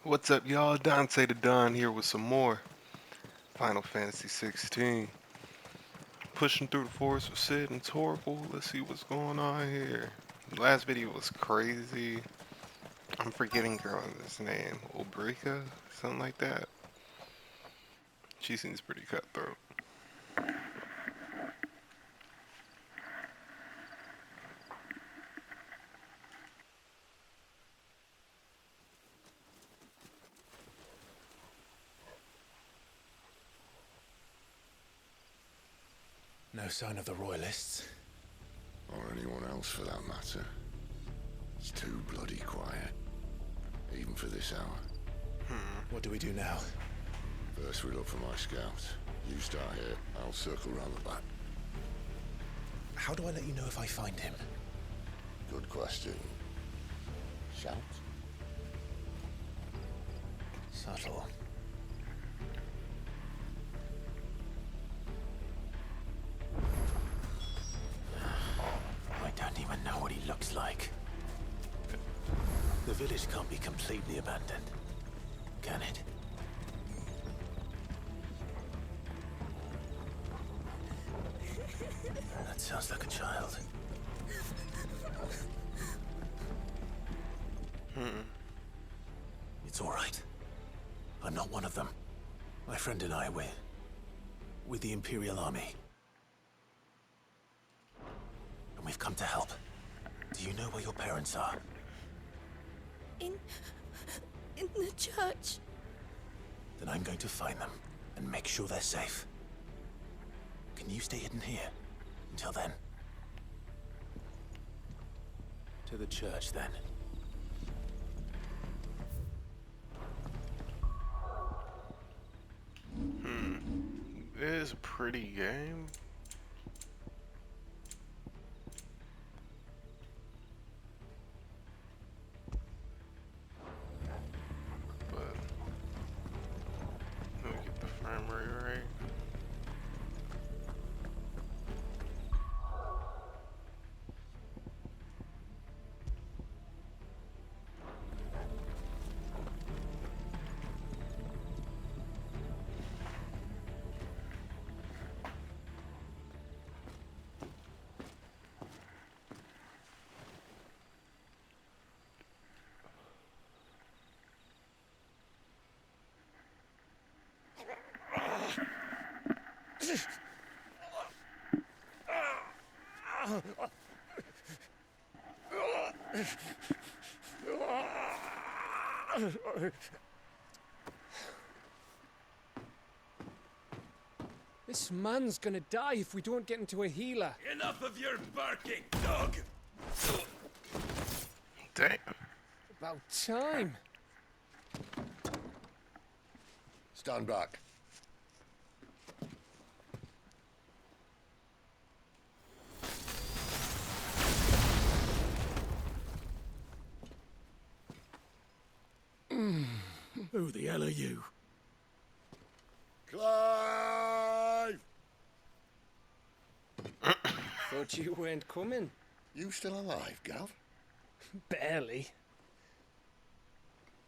What's up, y'all? Dante the Don here with some more Final Fantasy 16. Pushing through the forest with Sid and Torval. Let's see what's going on here. Last video was crazy. I'm forgetting girl's name. Obrika? Something like that. She seems pretty cutthroat. No sign of the Royalists. Or anyone else for that matter. It's too bloody quiet. Even for this hour. What do we do now? First we look for my scouts. You start here, I'll circle round the back. How do I let you know if I find him? Good question. Shout? Subtle. I don't even know what he looks like. The village can't be completely abandoned, can it? That sounds like a child. It's all right. I'm not one of them. My friend and I, we're with the Imperial Army. And we've come to help. Do you know where your parents are? In the church. Then I'm going to find them and make sure they're safe. Can you stay hidden here until then? To the church, then. It is a pretty game. But let me get the frame rate right. This man's gonna die if we don't get into a healer. Enough of your barking, dog! Damn. About time. Stand back. Who the hell are you? Clive! Thought you weren't coming. You still alive, Gav? Barely.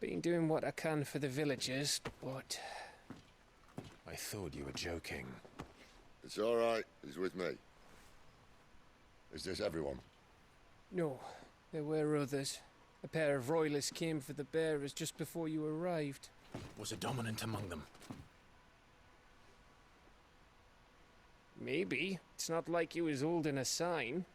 Been doing what I can for the villagers, but I thought you were joking. It's all right. He's with me. Is this everyone? no, there were others. A pair of royalists came for the bearers just before you arrived. Was a dominant among them? Maybe. It's not like he was holding a sign.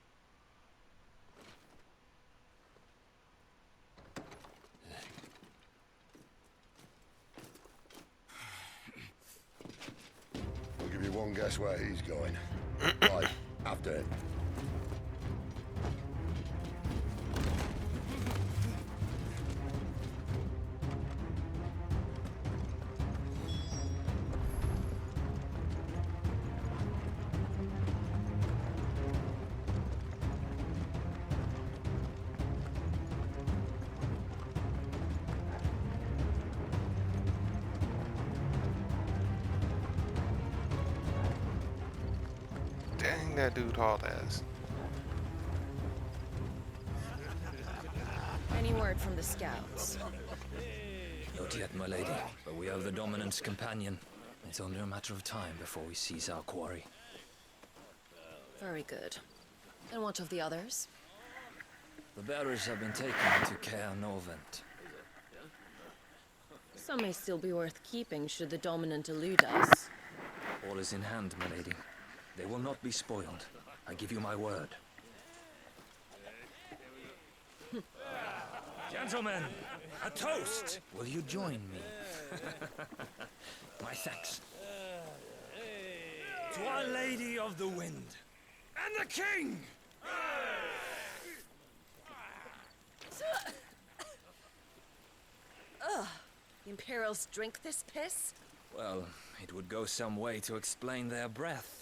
I'll give you one guess where he's going. Right, after him. Dang, that dude hauled ass. Any word from the scouts? Not yet, my lady, but we have the Dominant's companion. It's only a matter of time before we seize our quarry. Very good. And what of the others? The bearers have been taken to Caer Novent. Some may still be worth keeping should the Dominant elude us. All is in hand, my lady. They will not be spoiled. I give you my word. Gentlemen, a toast! Will you join me? My thanks. To Our Lady of the Wind and the King! Ugh. The Imperials drink this piss? Well, it would go some way to explain their breath.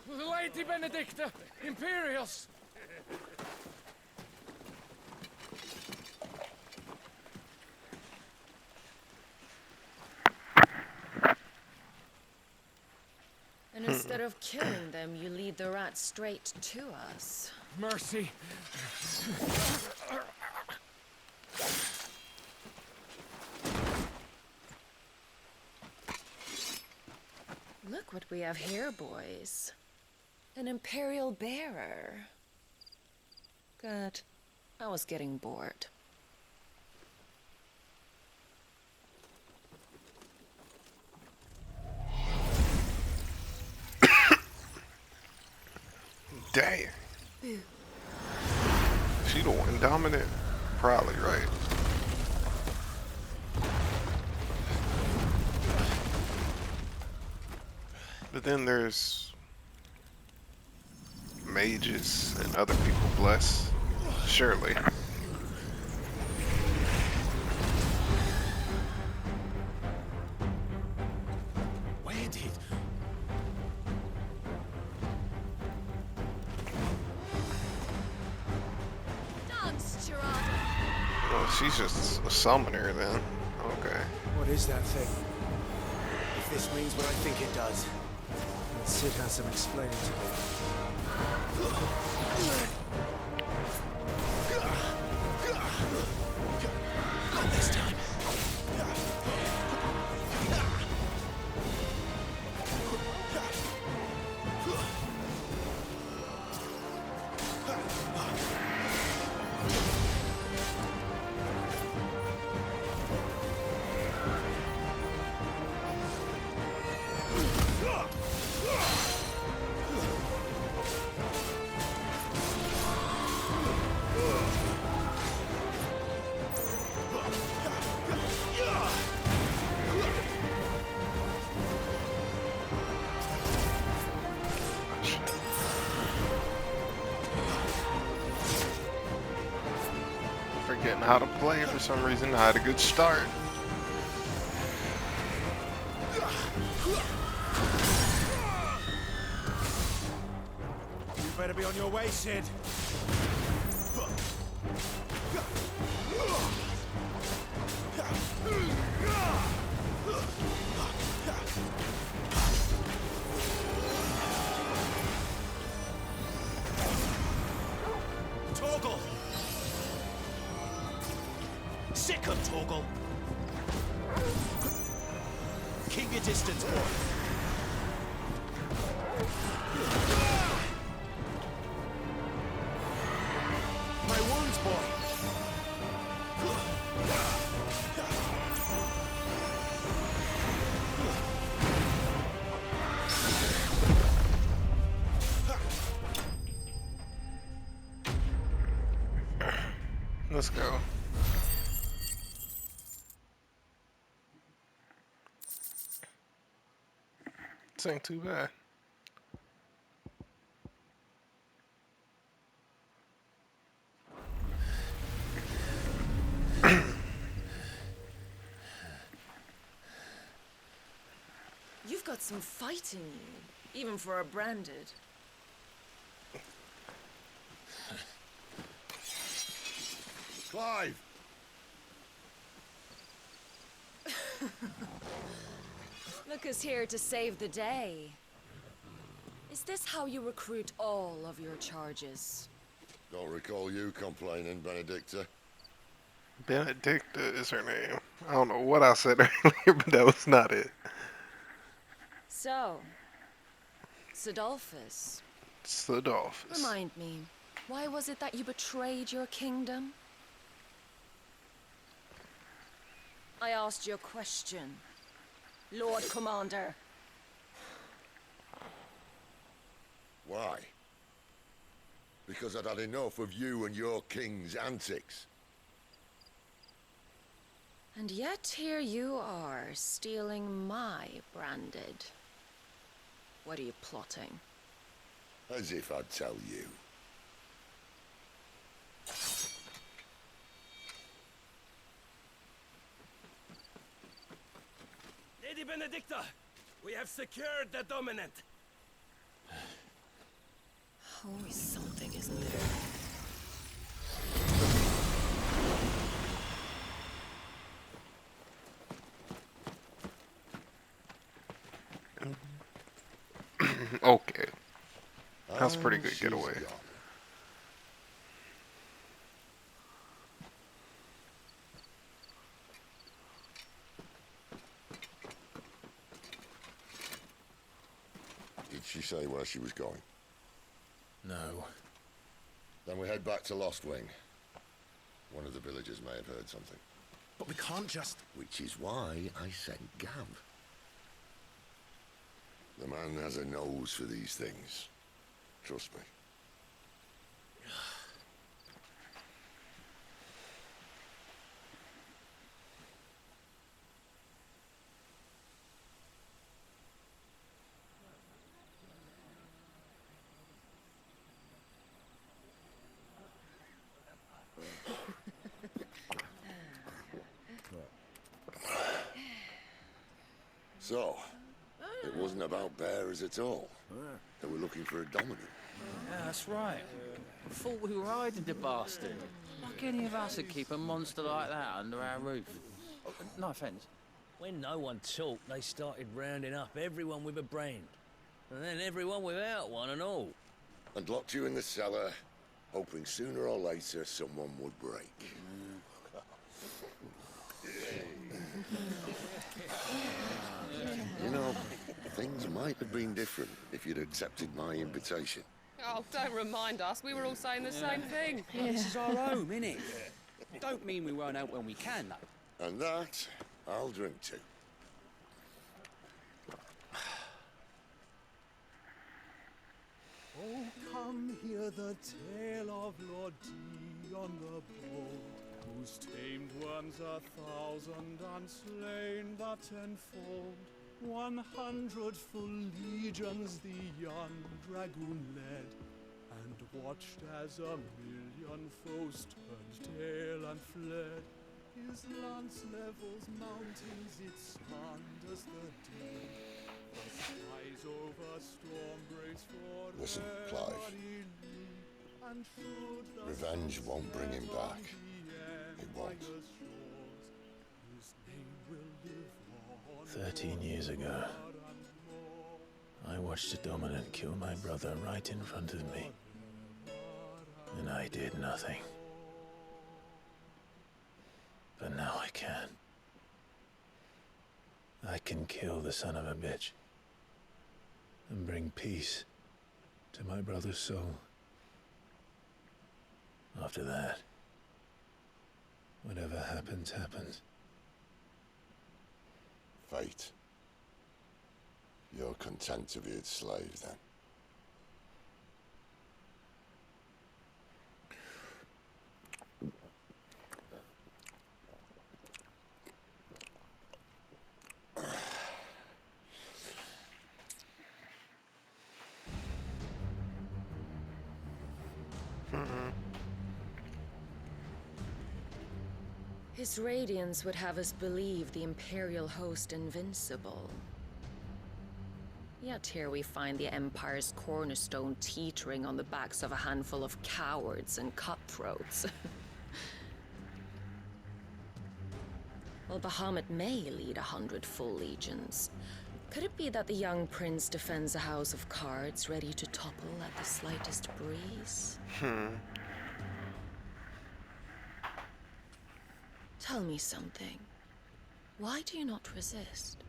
Lady Benedicta! Imperials! And instead of killing them, you lead the rats straight to us. Mercy! Look what we have here, boys. An Imperial bearer. Good. I was getting bored. Damn. She the one dominant? Probably, right? But then there's mages and other people blessed. Surely. Where did... Dance, Gerard. Well, she's just a summoner then. Okay. What is that thing? If this means what I think it does, then Sid has some explaining to do. Not this time. Forgetting how to play for some reason. I had a good start. You better be on your way, Sid. Torgal! Sick of Torgal! Keep your distance, boy. My wounds, boy. Let's go. This ain't too bad. You've got some fight in you, even for a branded. Clive! Look who's here to save the day. Is this how you recruit all of your charges? Don't recall you complaining, Benedicta. Benedicta is her name. I don't know what I said earlier, but that was not it. So, Sidolphus, Sidolphus. remind me, why was it that you betrayed your kingdom? I asked you a question, Lord Commander. Why? Because I'd had enough of you and your king's antics. And yet here you are, stealing my branded. What are you plotting? As if I'd tell you. Lady Benedicta, we have secured the dominant. Always something, isn't there? Okay. That's a pretty And good she's getaway. gone. Did she say where she was going? No. Then we head back to Lost Wing. One of the villagers may have heard something. But we can't just... Which is why I sent Gav. The man has a nose for these things. Trust me. So, it wasn't about bearers at all. They were looking for a dominant. Yeah, that's right. Thought we were hiding the bastard. Like any of us would keep a monster like that under our roof. No offence. When no one talked, they started rounding up everyone with a brand. And then everyone without one and all. And locked you in the cellar, hoping sooner or later someone would break. You know, things might have been different if you'd accepted my invitation. Oh, don't remind us. We were all saying the same thing. This is our home, innit? Don't mean we won't out when we can, though. And that, I'll drink to. Oh, come hear the tale of Lord T on the bold, whose tamed ones 1,000 and slain the tenfold. 100 full legions the young dragoon led, and watched as 1,000,000 foes turned tail and fled. His lance levels mountains, it slanders the day. The skies over storm breaks for Listen, Clive. and should the Revenge won't bring him back. It won't. 13 years ago, I watched a dominant kill my brother right in front of me. And I did nothing. But now I can. I can kill the son of a bitch. And bring peace to my brother's soul. After that, whatever happens, happens. Fate. You're content to be its slave, then? His radiance would have us believe the Imperial host invincible. Yet here we find the Empire's cornerstone teetering on the backs of a handful of cowards and cutthroats. Well, Bahamut may lead 100 full legions. Could it be that the young prince defends a house of cards ready to topple at the slightest breeze? Tell me something. Why do you not resist?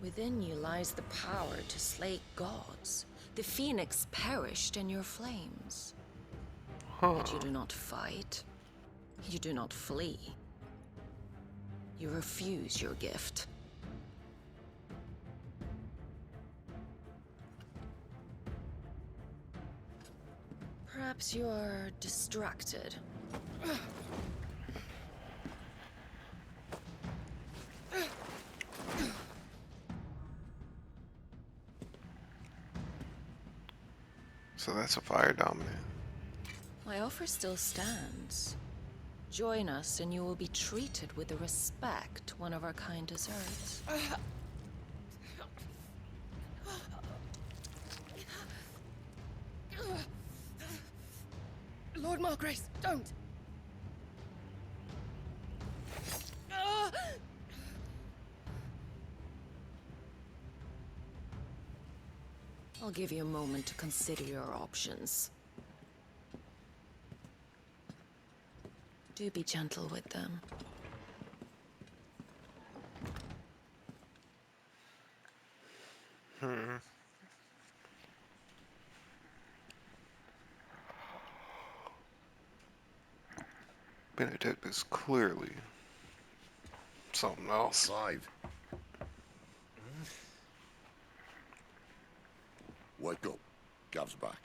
Within you lies the power to slay gods. The phoenix perished in your flames. Yet you do not fight. You do not flee. You refuse your gift. Perhaps you are distracted. So that's a fire dominant. My offer still stands. Join us and you will be treated with the respect one of our kind deserves. Lord Margrace, don't! I'll give you a moment to consider your options. Do be gentle with them. Benedict is clearly something else. Clive. Wake up. Gav's back.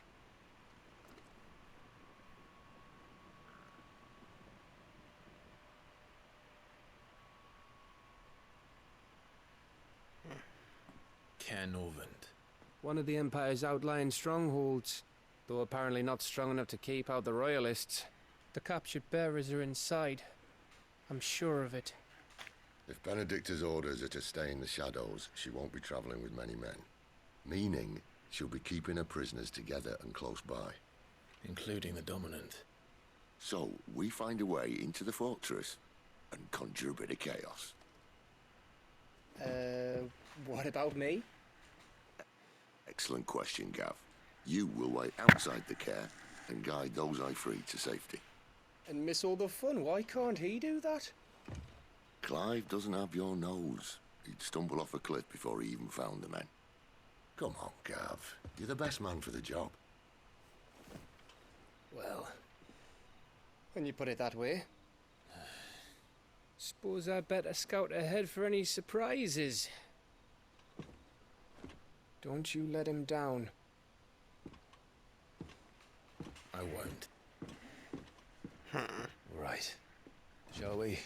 Caernarvon. One of the Empire's outlying strongholds, though apparently not strong enough to keep out the Royalists. The captured bearers are inside. I'm sure of it. If Benedicta's orders are to stay in the shadows, she won't be traveling with many men. Meaning, she'll be keeping her prisoners together and close by. Including the Dominant. So, we find a way into the fortress and conjure a bit of chaos. What about me? Excellent question, Gav. You will wait outside the care and guide those I free to safety. And miss all the fun. Why can't he do that? Clive doesn't have your nose. He'd stumble off a cliff before he even found the men. Come on, Gav. You're the best man for the job. Well, when you put it that way. Suppose I'd better scout ahead for any surprises. Don't you let him down. I won't. Right. Shall we?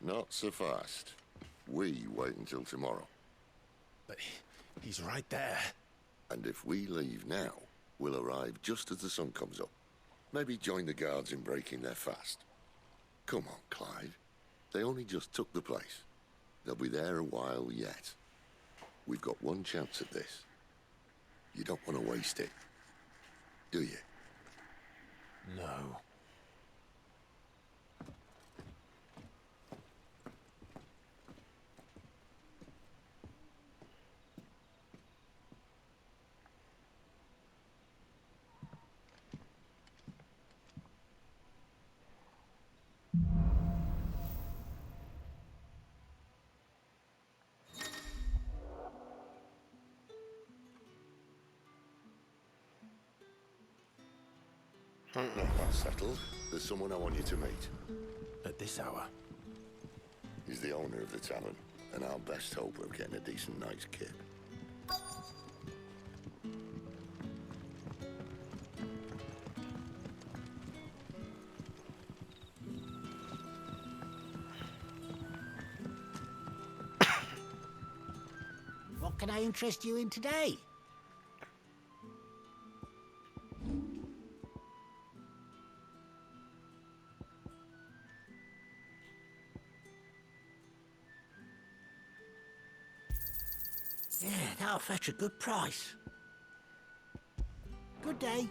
Not so fast. We wait until tomorrow. But he's right there. And if we leave now, we'll arrive just as the sun comes up. Maybe join the guards in breaking their fast. Come on, Clive. They only just took the place. They'll be there a while yet. We've got one chance at this. You don't want to waste it, do you? No. Now that's settled. There's someone I want you to meet. At this hour? He's the owner of the tavern, and our best hope of getting a decent night's kip. What can I interest you in today? Yeah, that'll fetch a good price. Good day.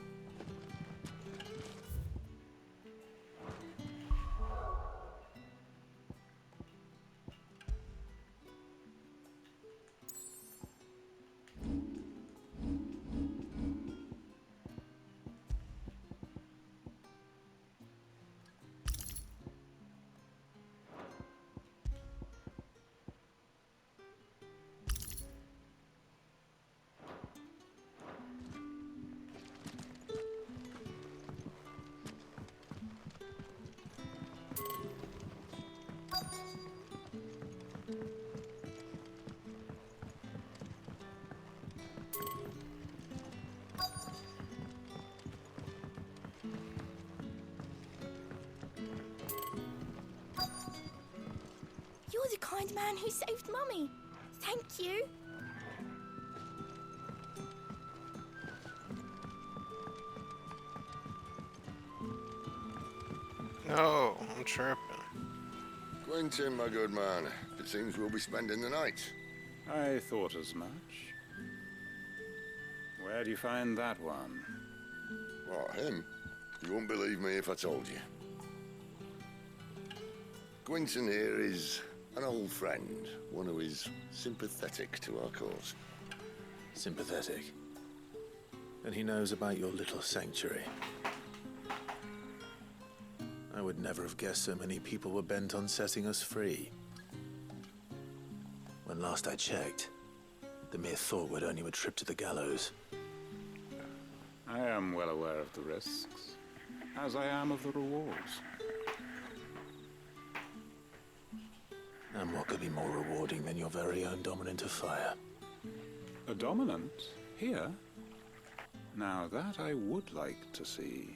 kind man who saved Mummy. Thank you. No, I'm tripping. Quentin, my good man. It seems we'll be spending the night. I thought as much. Where do you find that one? What, him? You wouldn't believe me if I told you. Quentin here is an old friend, one who is sympathetic to our cause. Sympathetic? And he knows about your little sanctuary. I would never have guessed so many people were bent on setting us free. When last I checked, the mere thought would earn you a trip to the gallows. I am well aware of the risks, as I am of the rewards. And what could be more rewarding than your very own dominant of fire? A dominant? Here? Now that I would like to see.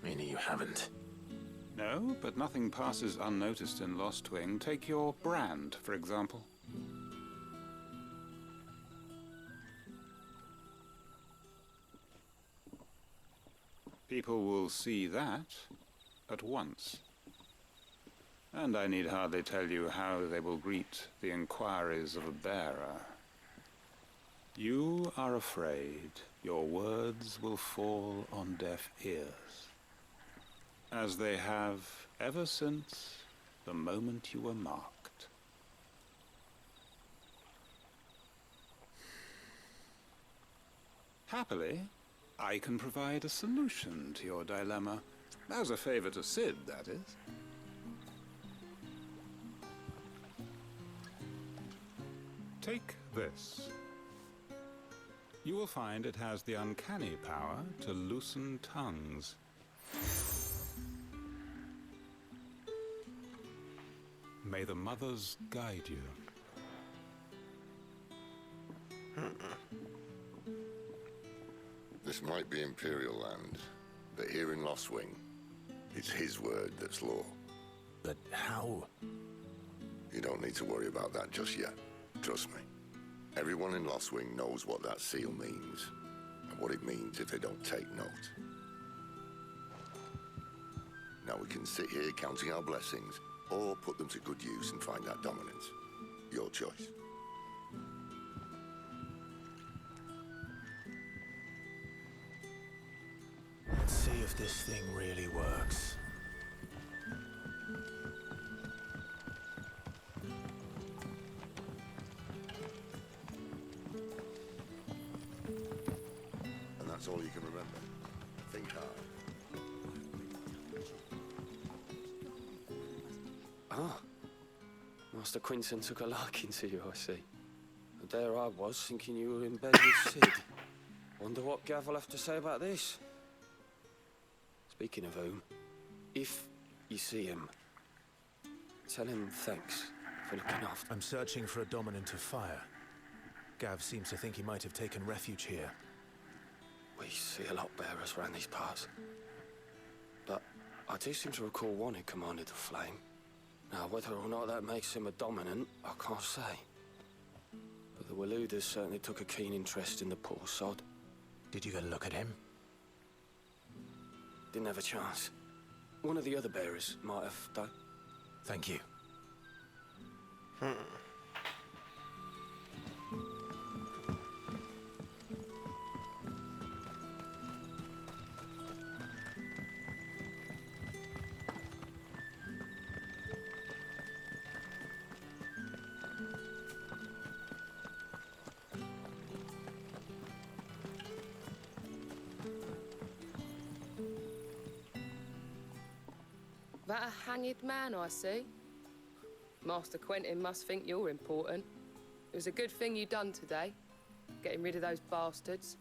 Meaning you haven't? No, but nothing passes unnoticed in Lost Wing. Take your brand, for example. People will see that at once. And I need hardly tell you how they will greet the inquiries of a bearer. You are afraid your words will fall on deaf ears, as they have ever since the moment you were marked. Happily, I can provide a solution to your dilemma, as a favor to Sid, that is. Take this. You will find it has the uncanny power to loosen tongues. May the mothers guide you. This might be Imperial land, but here in Lost Wing, it's his word that's law. But how? You don't need to worry about that just yet. Trust me. Everyone in Lost Wing knows what that seal means, and what it means if they don't take note. Now we can sit here counting our blessings, or put them to good use and find that dominance. Your choice. Let's see if this thing really works. And that's all you can remember. Think hard. Ah. Master Quinton took a liking to you, I see. And there I was, thinking you were in bed with Sid. Wonder what Gav will have to say about this. Speaking of whom, if you see him, tell him thanks for looking after. I'm searching for a dominant of fire. Gav seems to think he might have taken refuge here. We see a lot bearers around these parts. But I do seem to recall one who commanded the flame. Now, whether or not that makes him a dominant, I can't say. But the Waluders certainly took a keen interest in the poor sod. Did you get a look at him? Didn't have a chance. One of the other bearers might have done. Thank you. That a hanged man I see? Master Quentin must think you're important. It was a good thing you done today, getting rid of those bastards.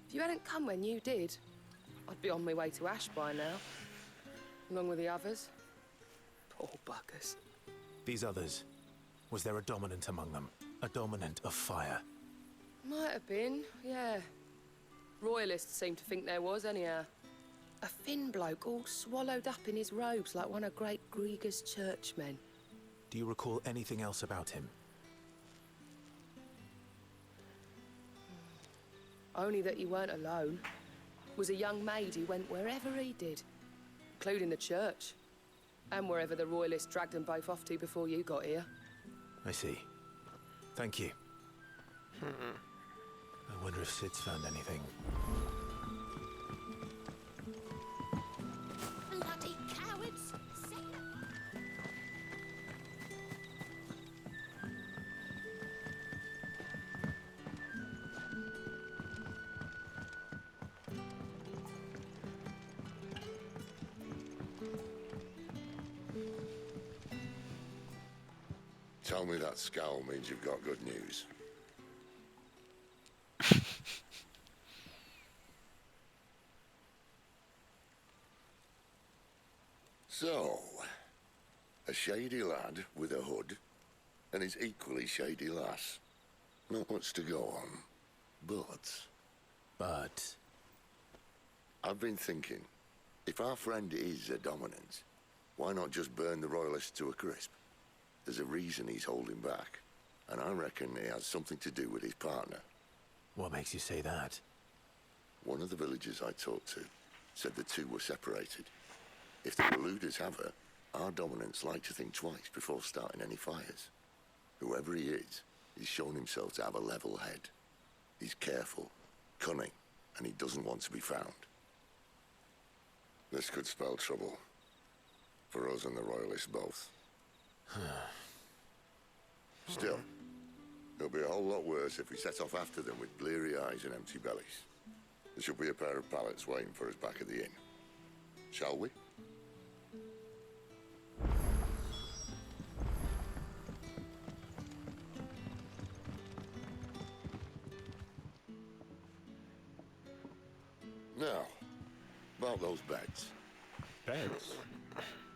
If you hadn't come when you did, I'd be on my way to Ash by now, along with the others. Poor buggers. These others, was there a dominant among them? A dominant of fire? Might have been, yeah. Royalists seem to think there was, anyhow. A thin bloke all swallowed up in his robes like one of great Grieger's churchmen. Do you recall anything else about him? Only that he weren't alone. Was a young maid who went wherever he did, including the church, and wherever the royalists dragged them both off to before you got here. I see. Thank you. I wonder if Sid's found anything. Bloody cowards! Tell me that scowl means you've got good news. So, a shady lad with a hood, and his equally shady lass. Not much to go on, but... I've been thinking, if our friend is a dominant, why not just burn the royalists to a crisp? There's a reason he's holding back, and I reckon it has something to do with his partner. What makes you say that? One of the villagers I talked to said the two were separated. If the eluders have her, our dominants like to think twice before starting any fires. Whoever he is, he's shown himself to have a level head. He's careful, cunning, and he doesn't want to be found. This could spell trouble. For us and the royalists both. Still, it'll be a whole lot worse if we set off after them with bleary eyes and empty bellies. There should be a pair of pallets waiting for us back at the inn. Shall we? Now, about those beds. Beds?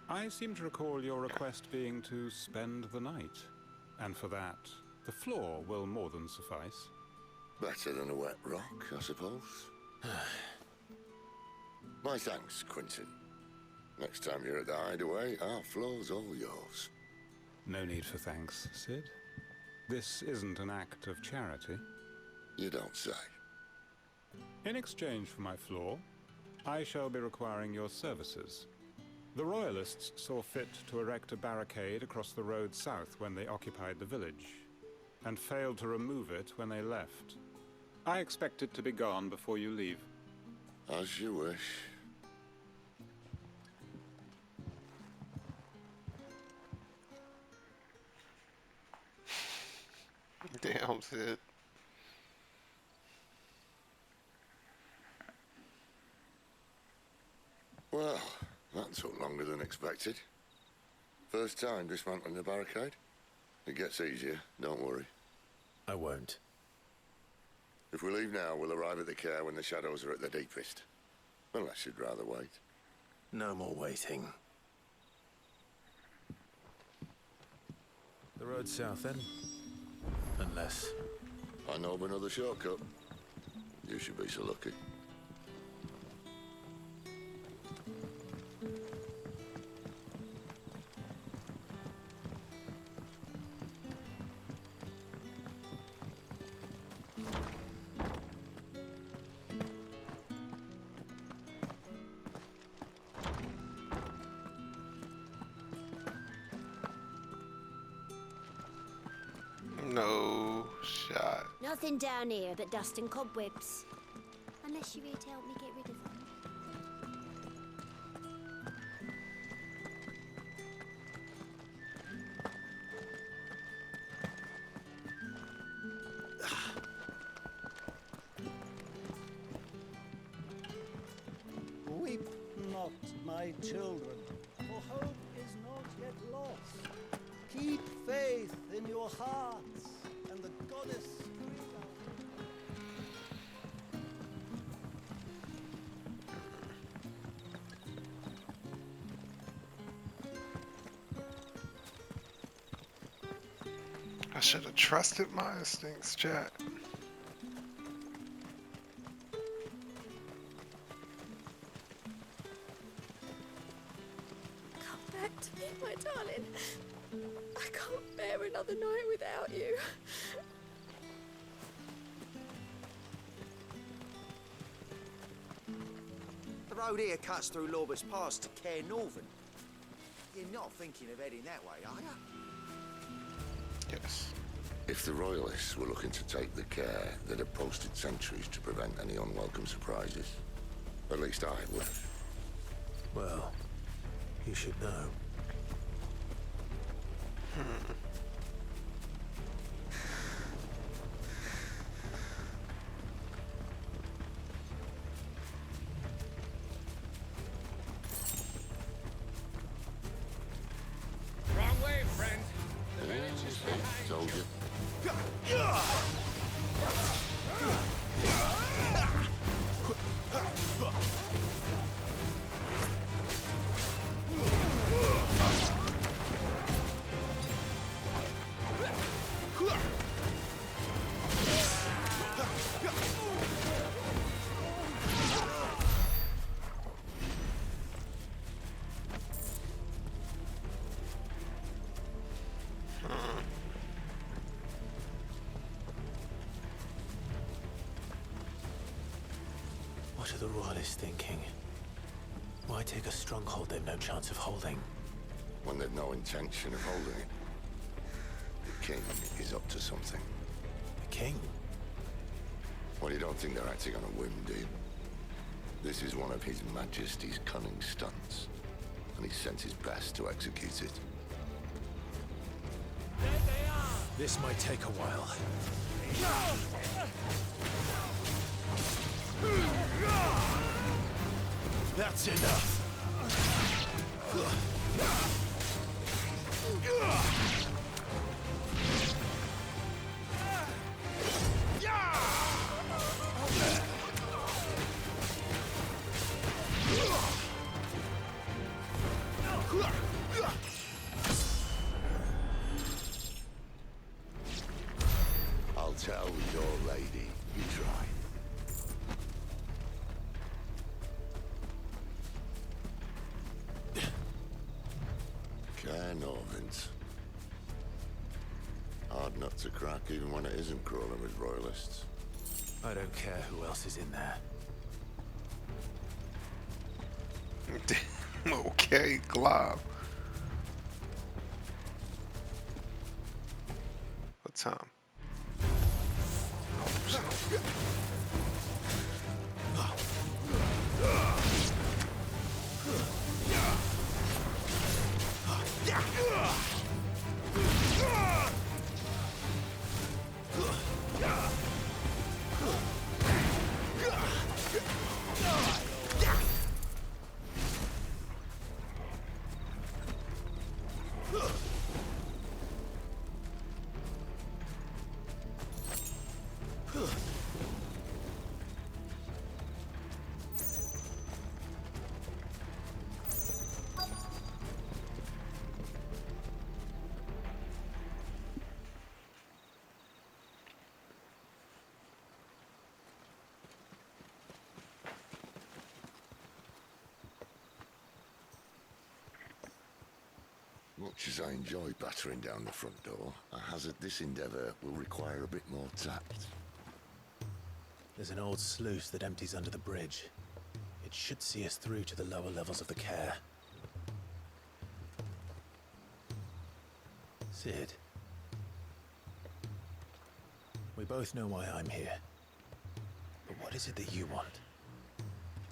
I seem to recall your request being to spend the night. And for that, the floor will more than suffice. Better than a wet rock, I suppose. My thanks, Quentin. Next time you're at the hideaway, our floor's all yours. No need for thanks, Sid. This isn't an act of charity. You don't say. In exchange for my floor, I shall be requiring your services. The Royalists saw fit to erect a barricade across the road south when they occupied the village, and failed to remove it when they left. I expect it to be gone before you leave. As you wish. Damn, Sid. Well, that took longer than expected. First time dismantling the barricade? It gets easier, don't worry. I won't. If we leave now, we'll arrive at the care when the shadows are at their deepest. Unless you'd rather wait. No more waiting. The road south, then? Unless... I know of another shortcut. You should be so lucky. No shot. Nothing down here but dust and cobwebs. Unless you're here to help me get rid of them. Weep not, my children, for hope is not yet lost. Keep faith in your hearts, and the goddess I should have trusted my instincts, chat. My darling, I can't bear another night without you. The road here cuts through Lorbert's Pass to Care Northern. You're not thinking of heading that way, are you? Yes. If the Royalists were looking to take the care, they'd have posted sentries to prevent any unwelcome surprises. At least I would. Well, you should know. Wrong way, friend. The village is behind Told you. What are the Royalists thinking? Why take a stronghold they've no chance of holding? When they've no intention of holding it. The king is up to something. The king? Well, you don't think they're acting on a whim, do you? This is one of His Majesty's cunning stunts, and he sent his best to execute it. This might take a while. That's enough! I'll tell your lady you tried. Care Norvins. Hard nut to crack even when it isn't crawling with royalists. I don't care who else is in there. Okay, Glob. What time? Much as I enjoy battering down the front door, I hazard this endeavour will require a bit more tact. There's an old sluice that empties under the bridge. It should see us through to the lower levels of the care. Sid. We both know why I'm here. But what is it that you want?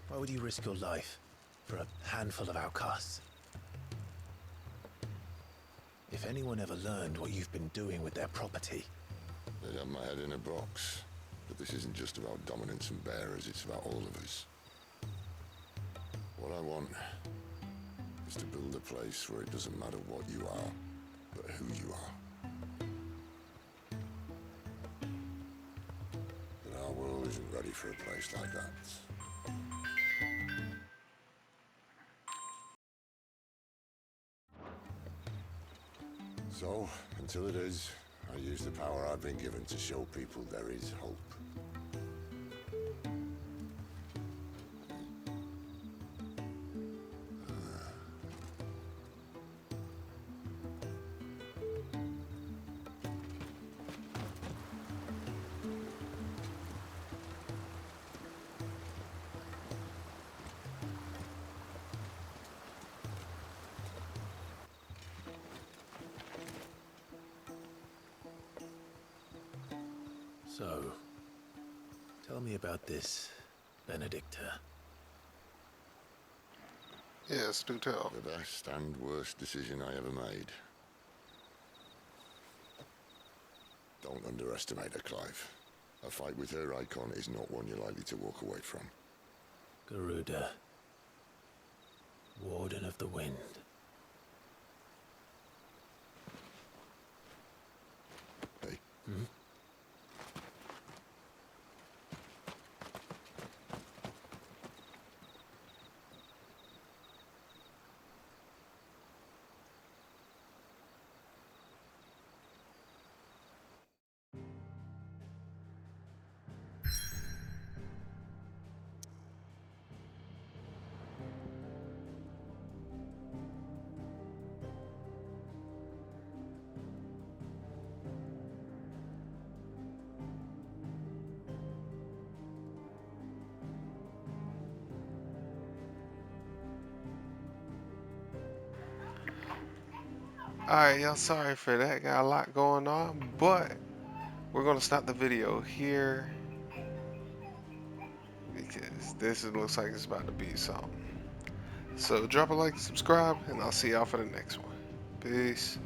Why would you risk your life for a handful of outcasts? If anyone ever learned what you've been doing with their property... They'd have my head in a box. But this isn't just about dominance and bearers, it's about all of us. What I want is to build a place where it doesn't matter what you are, but who you are. But our world isn't ready for a place like that. So, until it is, I use the power I've been given to show people there is hope. So, tell me about this Benedicta. Yes, do tell. The best and worst decision I ever made. Don't underestimate her, Clive. A fight with her icon is not one you're likely to walk away from. Garuda, Warden of the Wind. Hey? Hmm? Alright, y'all, sorry for that. Got a lot going on, but we're gonna stop the video here because looks like it's about to be something. So drop a like, subscribe, and I'll see y'all for the next one. Peace.